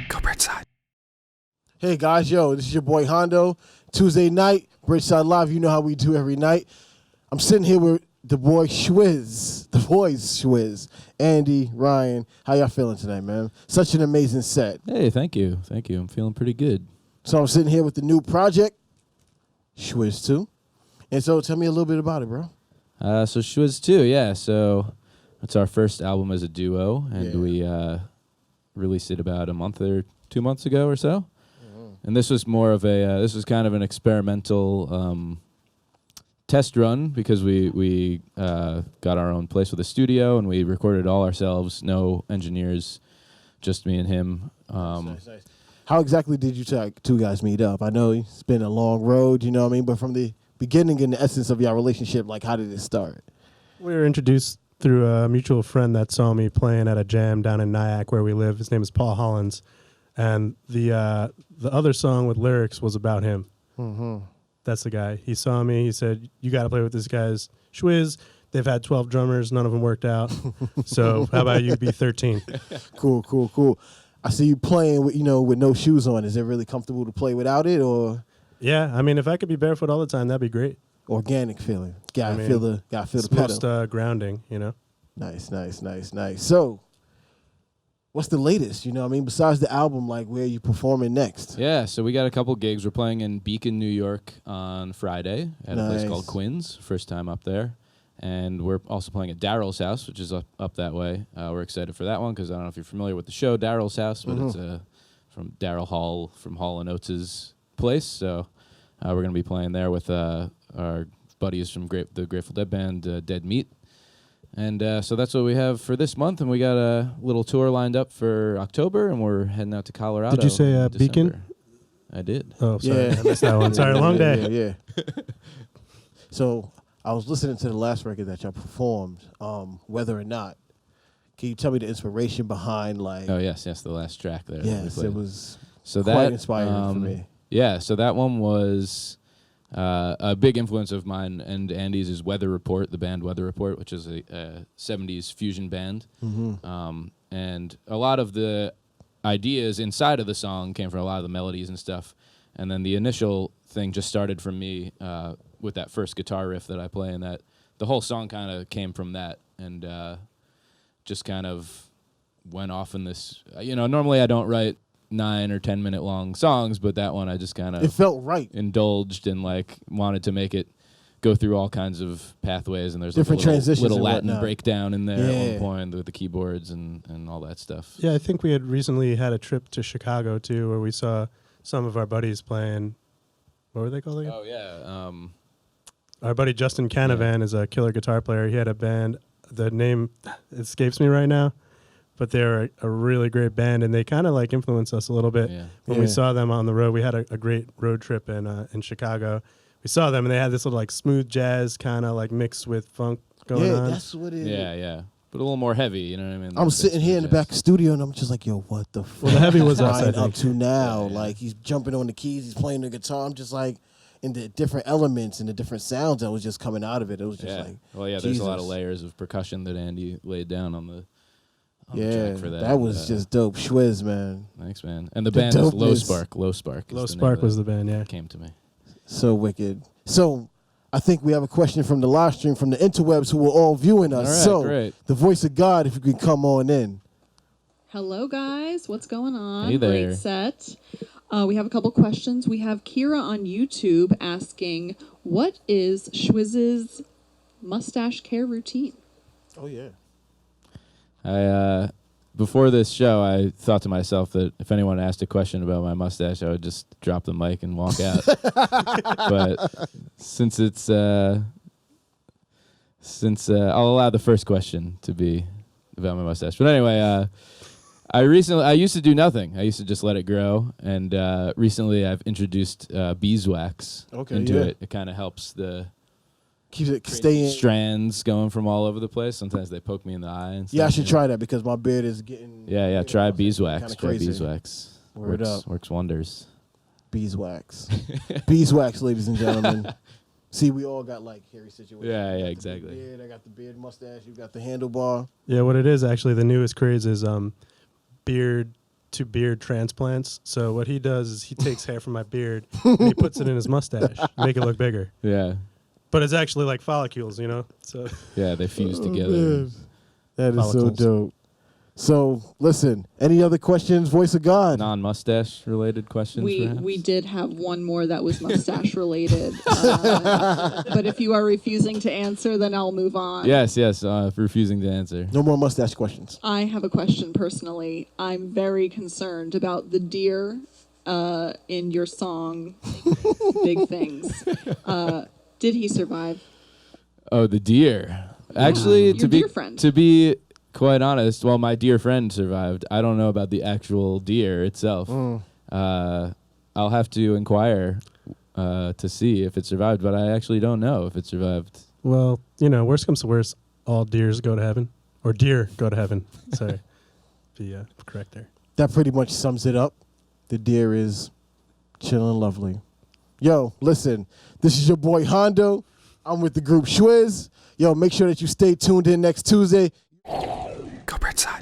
Go Bridgeside. Hey guys, this is your boy Hondo. Tuesday night, Bridgeside Live. You know how we do every night. I'm sitting here with the boy ShwizZ, the boys ShwizZ, Andy, Ryan. How y'all feeling tonight, man? Such an amazing set. Hey, thank you. Thank you. I'm feeling pretty good. So I'm sitting here with the new project, ShwizZ2. And so tell me a little bit about it, bro. So ShwizZ2, yeah. So it's our first album as a duo, and we released it about a month or 2 months ago or so. And this was more of a, this was kind of an experimental test run because we got our own place with a studio and we recorded all ourselves, no engineers, just me and him. Nice. How exactly did you two guys meet up? I know it's been a long road, you know what I mean? But from the beginning and the essence of your relationship, like how did it start? We were introduced through a mutual friend that saw me playing at a jam down in Nyack where we live. His name is Paul Hollins. And the other song with lyrics was about him. Mm-hmm. That's the guy. He saw me. He said, "You got to play with this guy's ShwizZ. They've had 12 drummers. None of them worked out. So how about you be 13? Cool. I see you playing with no shoes on. Is it really comfortable to play without it, or? Yeah, I mean, if I could be barefoot all the time, that'd be great. Organic feeling. Gotta feel the pedal. Most grounding, you know. Nice. So, what's the latest? Besides the album, like where are you performing next? Yeah, so we got a couple gigs. We're playing in Beacon, New York on Friday at a place called Quinn's. First time up there. And we're also playing at Daryl's house, which is up that way. We're excited for that one because I don't know if you're familiar with the show Daryl's house, but it's from Daryl Hall from Hall & Oates' place. So we're going to be playing there with our buddies from the Grateful Dead band, Dead Meat. And so that's what we have for this month, and we got a little tour lined up for October, and we're heading out to Colorado. Did you say Beacon? I did. Oh, sorry. I missed that one. Sorry, long day. Yeah. So I was listening to the last record that y'all performed, Whether or Not. Can you tell me the inspiration behind, like... Oh, yes, the last track there. Yes, it was quite inspiring for me. Yeah, so that one was... a big influence of mine and Andy's is Weather Report, the band Weather Report, which is a 70s fusion band. Mm-hmm. And a lot of the ideas inside of the song came from a lot of the melodies and stuff. And then the initial thing just started from me with that first guitar riff that I play, and that the whole song kind of came from that and just kind of went off in this. Normally I don't write 9 or 10 minute long songs, but that one I just kind of it felt right, indulged and like wanted to make it go through all kinds of pathways, and there's different like a transitions, little and Latin whatnot. breakdown in there at one point with the keyboards and all that stuff. Yeah, I think we had recently had a trip to Chicago too, where we saw some of our buddies playing. What were they called again? Oh yeah, our buddy Justin Canavan is a killer guitar player. He had a band. The name escapes me right now. But they're a really great band, and they kind of like influenced us a little bit. When we saw them on the road, we had a great road trip in Chicago. We saw them, and they had this little like smooth jazz kind of like mixed with funk going on. Yeah, that's what it is. Yeah. But a little more heavy, you know what I mean? I'm sitting here in the back studio, and I'm just like, yo, what the fuck? Well, the heavy was us, I think. Up to now. Like, he's jumping on the keys, he's playing the guitar. I'm just like, in the different elements and the different sounds that was just coming out of it. It was just like, well, yeah, there's a lot of layers of percussion that Andy laid down on the track for that. That was just dope. ShwizZ, man. Thanks, man. And the band is Low Spark. Low Spark. Low Spark was the band, yeah. Came to me. So wicked. So I think we have a question from the live stream from the interwebs who were all viewing us. All right, great. The voice of God, if you could come on in. Hello, guys. What's going on? Hey there. Great set. We have a couple questions. We have Kira on YouTube asking, what is ShwizZ's mustache care routine? Oh, yeah. Before this show, I thought to myself that if anyone asked a question about my mustache, I would just drop the mic and walk out. But since I'll allow the first question to be about my mustache. But anyway, I used to do nothing. I used to just let it grow, and recently I've introduced beeswax into it. It kind of helps the keeps it staying strands going from all over the place. Sometimes they poke me in the eye and stuff. Yeah, I should try that because my beard is getting... Yeah, try beeswax. Try beeswax. Word up. Works wonders. Beeswax. Beeswax, ladies and gentlemen. See, we all got like hairy situations. Yeah, exactly. Beard, I got the beard mustache. You got the handlebar. Yeah, what it is actually, the newest craze is beard to beard transplants. So what he does is he takes hair from my beard and he puts it in his mustache, make it look bigger. Yeah. But it's actually like follicles, So Yeah, they fuse together. Man. That is so Follicles. dope. So, listen, any other questions, voice of God? Non-mustache related questions, perhaps? We did have one more that was mustache related. But if you are refusing to answer, then I'll move on. Yes, refusing to answer. No more mustache questions. I have a question personally. I'm very concerned about the deer in your song, Big Things. Did he survive? Oh, the deer. Actually, Your deer friend. to be quite honest, well, my dear friend survived. I don't know about the actual deer itself. I'll have to inquire to see if it survived, but I actually don't know if it survived. Well, worst comes to worst, all deers go to heaven. Or deer go to heaven. Sorry. Be correct there. That pretty much sums it up. The deer is chilling lovely. Yo, listen, this is your boy Hondo. I'm with the group ShwizZ. Yo, make sure that you stay tuned in next Tuesday. Go Bridgeside.